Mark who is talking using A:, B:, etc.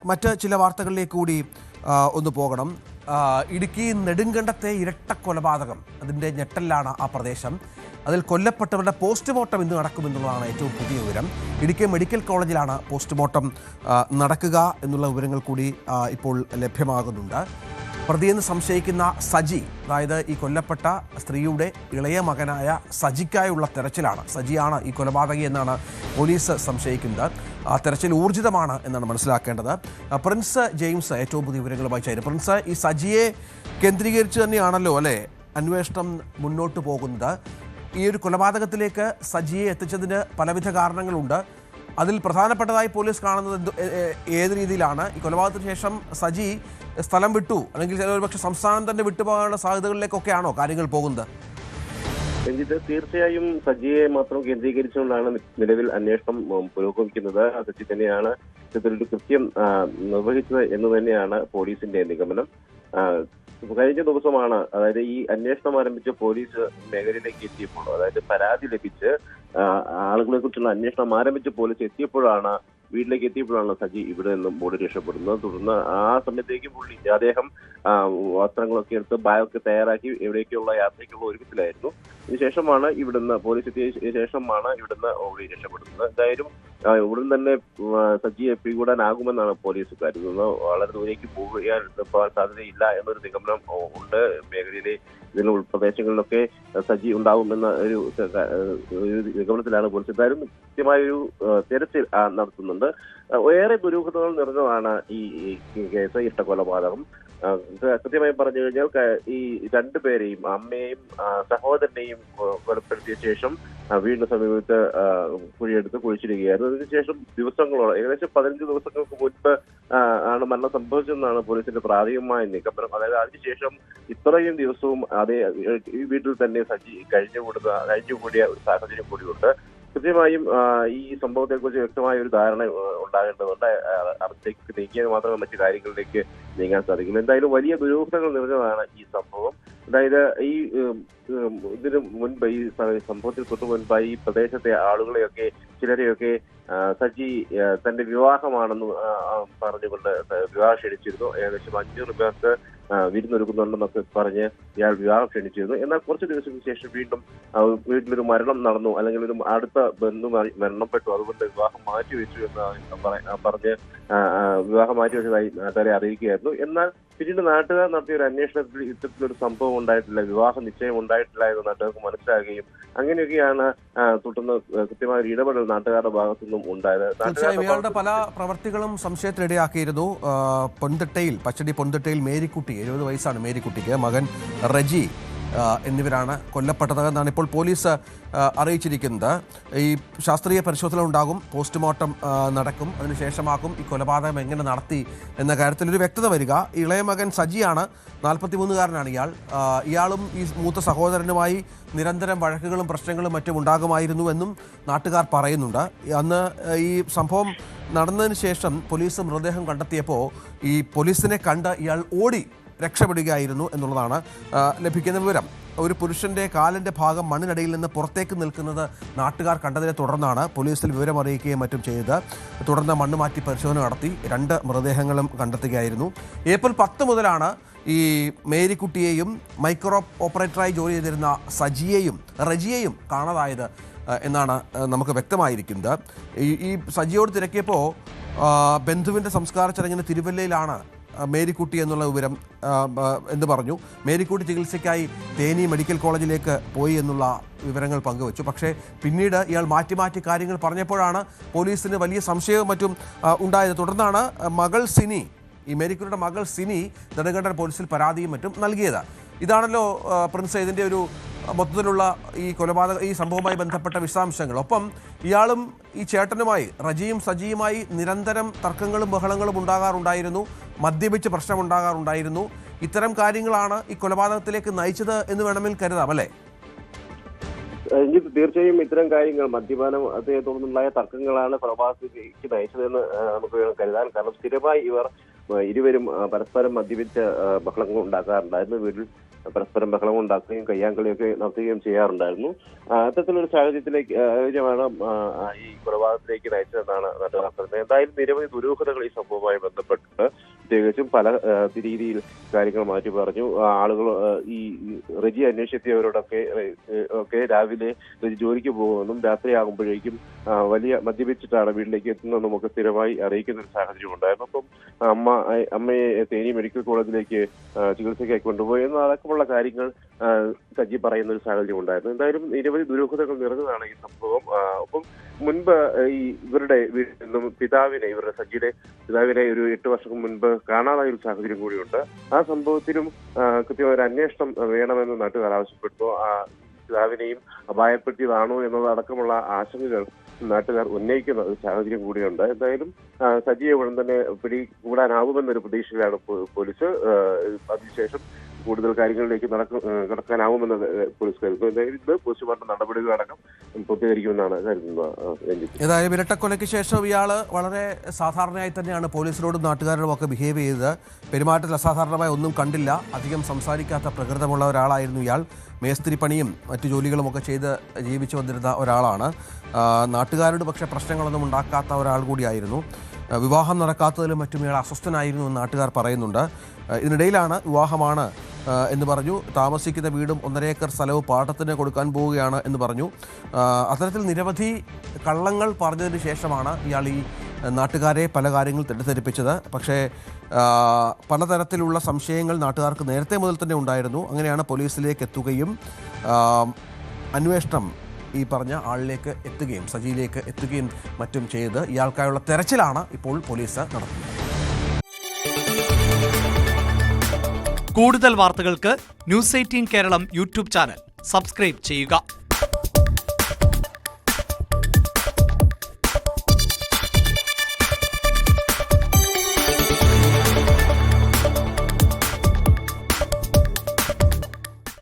A: മറ്റ് ചില വാർത്തകളിലേക്ക് കൂടി ഒന്ന് പോകണം. ഇടുക്കി നെടുങ്കണ്ടത്തെ ഇരട്ട കൊലപാതകം, അതിൻ്റെ ഞെട്ടലിലാണ് ആ പ്രദേശം. അതിൽ കൊല്ലപ്പെട്ടവരുടെ പോസ്റ്റ്മോർട്ടം ഇന്ന് നടക്കുമെന്നുള്ളതാണ് ഏറ്റവും പുതിയ വിവരം. ഇടുക്കി മെഡിക്കൽ കോളേജിലാണ് പോസ്റ്റ്മോർട്ടം നടക്കുക എന്നുള്ള വിവരങ്ങൾ കൂടി ഇപ്പോൾ ലഭ്യമാകുന്നുണ്ട്. പ്രതിയെന്ന് സംശയിക്കുന്ന സജി, അതായത് ഈ കൊല്ലപ്പെട്ട സ്ത്രീയുടെ ഇളയ മകനായ സജിക്കായുള്ള തെരച്ചിലാണ്. സജിയാണ് ഈ കൊലപാതകി എന്നാണ് പോലീസ് സംശയിക്കുന്നത്. ആ തെരച്ചിൽ ഊർജിതമാണ് എന്നാണ് മനസ്സിലാക്കേണ്ടത്. പ്രിൻസ് ജെയിംസ് ഏറ്റവും പുതിയ വിവരങ്ങളുമായി ചേരും. പ്രിൻസ്, ഈ സജിയെ കേന്ദ്രീകരിച്ച് തന്നെയാണല്ലോ അല്ലേ അന്വേഷണം മുന്നോട്ട് പോകുന്നത്? ഈ ഒരു കൊലപാതകത്തിലേക്ക് സജിയെ എത്തിച്ചതിന് പലവിധ കാരണങ്ങളുണ്ട്. അതിൽ പ്രധാനപ്പെട്ടതായി പോലീസ് കാണുന്നത് ഏത് രീതിയിലാണ്? ഈ കൊലപാതകത്തിന് ശേഷം സജി സ്ഥലം വിട്ടു, അല്ലെങ്കിൽ ഒരുപക്ഷെ സംസ്ഥാനം തന്നെ വിട്ടുപോകാനുള്ള സാധ്യതകളിലേക്കൊക്കെയാണോ കാര്യങ്ങൾ പോകുന്നത്?
B: രഞ്ജിത്ത്, തീർച്ചയായും സജിയെ മാത്രം കേന്ദ്രീകരിച്ചുകൊണ്ടാണ് നിലവിൽ അന്വേഷണം പുരോഗമിക്കുന്നത്. സജി തന്നെയാണ് ഇത്തരത്തിലൊരു കൃത്യം നിർവഹിച്ചത് എന്ന് തന്നെയാണ് പോലീസിന്റെ നിഗമനം. കഴിഞ്ഞ ദിവസമാണ്, അതായത് ഈ അന്വേഷണം ആരംഭിച്ച പോലീസ് മേഖലയിലേക്ക് എത്തിയപ്പോൾ, അതായത് പരാതി ലഭിച്ച് ആളുകളെ കുറിച്ചുള്ള അന്വേഷണം ആരംഭിച്ച പോലീസ് എത്തിയപ്പോഴാണ്, വീട്ടിലേക്ക് എത്തിയപ്പോഴാണ് സജി ഇവിടെ നിന്നും ഓടി രക്ഷപ്പെടുന്നത്. തുടർന്ന് ആ സമയത്തേക്ക് പുള്ളി അദ്ദേഹം വസ്ത്രങ്ങളൊക്കെ എടുത്ത് ബാഗൊക്കെ തയ്യാറാക്കി എവിടേക്കുള്ള യാത്രയ്ക്കുള്ള ഒരുക്കത്തിലായിരുന്നു. ഇതിനുശേഷമാണ് ഇവിടുന്ന് പോലീസ് എത്തിയ ശേഷമാണ് ഇവിടുന്ന് ഓടി രക്ഷപ്പെടുന്നത്. എന്തായാലും ഉടൻ തന്നെ സജിയെ പിടികൂടാനാകുമെന്നാണ് പോലീസ് കരുതുന്നത്. വളരെ ദൂരേക്ക് പോകാൻ സാധ്യതയില്ല എന്നൊരു നിഗമനം ഉണ്ട്. മേഖലയിലെ ഇതിന് ഉൾപ്രദേശങ്ങളിലൊക്കെ സജി ഉണ്ടാകുമെന്ന ഒരു നിഗമനത്തിലാണ് പോലീസ്. എന്തായാലും കൃത്യമായൊരു തെരച്ചിൽ നടത്തുന്നുണ്ട്. ഏറെ ദുരൂഹതകൾ നിറഞ്ഞതാണ് ഈ കേസ്, ഇഷ്ടക്കൊലപാതകം. കൃത്യമായി പറഞ്ഞു കഴിഞ്ഞാൽ ഈ രണ്ടുപേരെയും, അമ്മയെയും സഹോദരനെയും കൊലപ്പെടുത്തിയ ശേഷം വീടിന് സമീപത്ത് കുഴിയെടുത്ത് കുഴിച്ചിടുകയായിരുന്നു. അതിനുശേഷം ദിവസങ്ങളോളം, ഏകദേശം 15 ദിവസങ്ങൾക്ക് മുൻപ് ആണ് മരണം സംഭവിച്ചതെന്നാണ് പോലീസിന്റെ പ്രാഥമികമായ നിഗമനം. അതായത് അതിനുശേഷം ഇത്രയും ദിവസവും അതേ ഈ വീട്ടിൽ തന്നെ സജി കഴിഞ്ഞുകൂടിയ ഒരു സാഹചര്യം കൂടിയുണ്ട്. കൃത്യമായും ഈ സംഭവത്തെ കുറിച്ച് വ്യക്തമായ ഒരു ധാരണ ഉണ്ടാകേണ്ടതുണ്ട്. അതിലേക്ക് നീക്കിയാൽ മാത്രമേ മറ്റു കാര്യങ്ങളിലേക്ക് നീങ്ങാൻ സാധിക്കുള്ളൂ. എന്തായാലും വലിയ ദുരൂഹതകൾ നിറഞ്ഞതാണ് ഈ സംഭവം. അതായത് ഈ ഇതിനു മുൻപ്, ഈ സംഭവത്തിന് തൊട്ടു മുൻപായി ഈ പ്രദേശത്തെ ആളുകളെയൊക്കെ, ചിലരെയൊക്കെ സജി തന്റെ വിവാഹമാണെന്ന് പറഞ്ഞുകൊണ്ട് വിവാഹം ക്ഷണിച്ചിരുന്നു. ഏകദേശം 500 പേർക്ക് വിരുന്നൊരുക്കുന്നുണ്ടെന്നൊക്കെ പറഞ്ഞ് ഇയാൾ വിവാഹം ക്ഷണിച്ചിരുന്നു. എന്നാൽ കുറച്ച് ദിവസത്തിന് ശേഷം വീണ്ടും വീട്ടിലൊരു മരണം നടന്നു, അല്ലെങ്കിൽ ഒരു അടുത്ത ബന്ധു മരണപ്പെട്ടു, അതുകൊണ്ട് വിവാഹം മാറ്റിവെച്ചു എന്ന് പറഞ്ഞ് വിവാഹം മാറ്റിവെച്ചതായി നാട്ടുകാരെ അറിയിക്കുകയായിരുന്നു. എന്നാൽ പിന്നീട് നാട്ടുകാർ നടത്തിയ ഒരു അന്വേഷണത്തിൽ ഇത്തരത്തിലൊരു സംഭവം ഉണ്ടായിട്ടില്ല, വിവാഹ നിശ്ചയം ഉണ്ടായിട്ടില്ല എന്ന് നാട്ടുകാർക്ക് മനസ്സിലാകുകയും അങ്ങനെയൊക്കെയാണ് തുടർന്ന് കൃത്യമായ ഒരു ഇടപെടൽ നാട്ടുകാരുടെ ഭാഗത്തു നിന്നും ഉണ്ടായത്.
A: ഇയാളുടെ പല പ്രവർത്തികളും സംശയത്തിനിടയാക്കിയിരുന്നു. പച്ചടി പൊൻതിട്ടയിൽ മേരിക്കുട്ടി, 70 വയസ്സാണ് മേരിക്കുട്ടിക്ക്, മകൻ റജി എന്നിവരാണ് കൊല്ലപ്പെട്ടതെന്നാണ് ഇപ്പോൾ പോലീസ് അറിയിച്ചിരിക്കുന്നത്. ഈ ശാസ്ത്രീയ പരിശോധന ഉണ്ടാകും, പോസ്റ്റ്മോർട്ടം നടക്കും, അതിനുശേഷമാകും ഈ കൊലപാതകം എങ്ങനെ നടത്തി എന്ന കാര്യത്തിൽ ഒരു വ്യക്തത വരിക. ഇളയ മകൻ സജിയാണ്, 43-കാരനാണ് ഇയാളും ഈ മൂത്ത സഹോദരനുമായി നിരന്തരം വഴക്കുകളും പ്രശ്നങ്ങളും മറ്റും ഉണ്ടാകുമായിരുന്നു എന്നും നാട്ടുകാർ പറയുന്നുണ്ട്. അന്ന് ഈ സംഭവം നടന്നതിന് ശേഷം പോലീസ് മൃതദേഹം കണ്ടെത്തിയപ്പോൾ ഈ പോലീസിനെ കണ്ട് ഇയാൾ ഓടി രക്ഷപ്പെടുകയായിരുന്നു എന്നുള്ളതാണ് ലഭിക്കുന്ന വിവരം. ഒരു പുരുഷന്റെ കാലിൻ്റെ ഭാഗം മണ്ണിനടിയിൽ നിന്ന് പുറത്തേക്ക് നിൽക്കുന്നത് നാട്ടുകാർ കണ്ടതിനെ തുടർന്നാണ് പോലീസിൽ വിവരം അറിയിക്കുകയും മറ്റും ചെയ്തത്. തുടർന്ന് മണ്ണ് മാറ്റി പരിശോധന നടത്തി 2 മൃതദേഹങ്ങളും കണ്ടെത്തുകയായിരുന്നു. ഏപ്രിൽ 10 മുതലാണ് ഈ മേരിക്കുട്ടിയെയും മൈക്രോ ഓപ്പറേറ്ററായി ജോലി ചെയ്തിരുന്ന സജിയെയും റജിയെയും കാണാതായത് എന്നാണ് നമുക്ക് വ്യക്തമായിരിക്കുന്നത്. ഈ സജിയോട് തിരക്കിയപ്പോൾ ബന്ധുവിൻ്റെ സംസ്കാര ചടങ്ങിന് തിരുവല്ലയിലാണ് മേരിക്കുട്ടി എന്നുള്ള വിവരം എന്ന് പറഞ്ഞു. മേരിക്കുട്ടി ചികിത്സയ്ക്കായി തേനി മെഡിക്കൽ കോളേജിലേക്ക് പോയി എന്നുള്ള വിവരങ്ങൾ പങ്കുവച്ചു. പക്ഷേ പിന്നീട് ഇയാൾ മാറ്റി കാര്യങ്ങൾ പറഞ്ഞപ്പോഴാണ് പോലീസിന് വലിയ സംശയവും മറ്റും ഉണ്ടായത്. തുടർന്നാണ് മകൾ സിനി, ഈ മേരിക്കുട്ടിയുടെ മകൾ സിനി നെടുങ്കണ്ടം പോലീസിൽ പരാതിയും മറ്റും നൽകിയത്. ഇതാണല്ലോ പ്രിൻസ് ഇതിൻ്റെ ഒരു മൊത്തത്തിലുള്ള ഈ സംഭവവുമായി ബന്ധപ്പെട്ട വിശദാംശങ്ങൾ. ഒപ്പം ഇയാളും ഈ ചേട്ടനുമായി, റജിയും സജിയുമായി നിരന്തരം തർക്കങ്ങളും ബഹളങ്ങളും ഉണ്ടാകാറുണ്ടായിരുന്നു, മദ്യപിച്ച് പ്രശ്നമുണ്ടാകാറുണ്ടായിരുന്നു. ഇത്തരം കാര്യങ്ങളാണ് ഈ കൊലപാതകത്തിലേക്ക് നയിച്ചത് എന്ന് വേണമെങ്കിൽ കരുതാം, അല്ലേ?
B: തീർച്ചയായും ഇത്തരം കാര്യങ്ങൾ, മദ്യപാനത്തെ തുടർന്നുണ്ടായ തർക്കങ്ങളാണ് കൊലപാതകത്തിലേക്ക് നയിച്ചതെന്ന് നമുക്ക് കരുതാൻ. കാരണം സ്ഥിരമായി ഇരുവരും പരസ്പരം മദ്യപിച്ച് ബഹളങ്ങൾ ഉണ്ടാക്കാറുണ്ടായിരുന്നു. വീട്ടിൽ പരസ്പരം ബഹളം ഉണ്ടാക്കുകയും കയ്യാങ്കളിയൊക്കെ നടത്തുകയും ചെയ്യാറുണ്ടായിരുന്നു. അത്തരത്തിലൊരു സാഹചര്യമാണ് ഈ കൊലപാതകത്തിലേക്ക് നയിച്ചതെന്നാണ് നാട്ടുകാർ പറയുന്നത്. എന്തായാലും നിരവധി ദുരൂഹതകൾ ഈ സംഭവവുമായി ബന്ധപ്പെട്ട് പ്രത്യേകിച്ചും പല രീതിയിൽ കാര്യങ്ങൾ മാറ്റി പറഞ്ഞു. ആളുകൾ ഈ റെജി അന്വേഷിച്ചവരോടൊക്കെ രാവിലെ റെജി ജോലിക്ക് പോകുമെന്നും രാത്രിയാകുമ്പോഴേക്കും വലിയ മദ്യപിച്ചിട്ടാണ് വീട്ടിലേക്ക് എത്തുന്നതെന്നും ഒക്കെ സ്ഥിരമായി അറിയിക്കുന്ന ഒരു സാഹചര്യം ഉണ്ടായിരുന്നു. അപ്പം അമ്മയെ തേനി മെഡിക്കൽ കോളേജിലേക്ക് ചികിത്സയ്ക്കായി കൊണ്ടുപോയി എന്നടക്കമുള്ള കാര്യങ്ങൾ സജി പറയുന്ന ഒരു സാഹചര്യം ഉണ്ടായിരുന്നു. എന്തായാലും നിരവധി ദുരൂഹതകൾ നിറഞ്ഞതാണ് ഈ സംഭവം. ഒപ്പം മുൻപ് ഈ ഇവരുടെ വീട്ടിൽ നിന്നും ഇവരുടെ സജിയുടെ പിതാവിനെ ഒരു 8 വർഷം മുൻപ് കാണാതായ ഒരു സാഹചര്യം കൂടിയുണ്ട്. ആ സംഭവത്തിലും കൃത്യമായ ഒരു അന്വേഷണം വേണമെന്ന് നാട്ടുകാർ ആവശ്യപ്പെട്ടു. പിതാവിനെയും അപായപ്പെടുത്തിയതാണോ എന്നതടക്കമുള്ള ആശങ്കകൾ നാട്ടുകാർ ഉന്നയിക്കുന്ന ഒരു സാഹചര്യം കൂടിയുണ്ട്. എന്തായാലും സജിയെ ഉടൻ തന്നെ പിടികൂടാനാവുമെന്നൊരു പ്രതീക്ഷയിലാണ് പോലീസ്. അതിനുശേഷം കൂടുതൽ കാര്യങ്ങളിലേക്ക് കടക്കാനാവുമെന്ന് പോലീസ് കരുതുന്നു. എന്തായാലും ഇത് പോസ്റ്റ്മോർട്ടം നടപടികളടക്കം പൂർത്തീകരിക്കുമെന്നാണ് കരുതുന്നത്.
A: ഏതായാലും ഇരട്ടക്കൊലയ്ക്ക് ശേഷം ഇയാൾ വളരെ സാധാരണയായി തന്നെയാണ് പോലീസിനോടും നാട്ടുകാരോടും ഒക്കെ ബിഹേവ് ചെയ്തത്. പെരുമാറ്റത്തിൽ അസാധാരണമായ ഒന്നും കണ്ടില്ല. അധികം സംസാരിക്കാത്ത പ്രകൃതമുള്ള ഒരാളായിരുന്നു ഇയാൾ. മേസ്തിരി പണിയും മറ്റു ജോലികളുമൊക്കെ ചെയ്ത് ജീവിച്ചു വന്നിരുന്ന ഒരാളാണ്. നാട്ടുകാരോട് പക്ഷേ പ്രശ്നങ്ങളൊന്നും ഉണ്ടാക്കാത്ത ഒരാൾ കൂടിയായിരുന്നു. വിവാഹം നടക്കാത്തതിലും മറ്റും ഇയാൾ അസ്വസ്ഥനായിരുന്നു എന്ന് നാട്ടുകാർ പറയുന്നുണ്ട്. ഇതിനിടയിലാണ് വിവാഹമാണ് എന്ന് പറഞ്ഞു. താമസിക്കുന്ന വീടും 1.5 ഏക്കർ സ്ഥലവും പാട്ടത്തിന് കൊടുക്കാൻ പോവുകയാണ് എന്ന് പറഞ്ഞു. അത്തരത്തിൽ നിരവധി കള്ളങ്ങൾ പറഞ്ഞതിന് ശേഷമാണ് ഇയാൾ ഈ നാട്ടുകാരെ പല കാര്യങ്ങൾ തെറ്റിദ്ധരിപ്പിച്ചത്. പക്ഷേ പലതരത്തിലുള്ള സംശയങ്ങൾ നാട്ടുകാർക്ക് നേരത്തെ മുതൽ തന്നെ ഉണ്ടായിരുന്നു. അങ്ങനെയാണ് പോലീസിലേക്ക് എത്തുകയും അന്വേഷണം ഈ പറഞ്ഞ ആളിലേക്ക് എത്തുകയും സജിയിലേക്ക് എത്തുകയും മറ്റും ചെയ്ത് ഇയാൾക്കായുള്ള തെരച്ചിലാണ് ഇപ്പോൾ പോലീസ് നടത്തുന്നത്.
C: കൂടുതൽ വാർത്തകൾക്ക് news 18 Keralam YouTube channel subscribe ചെയ്യുക.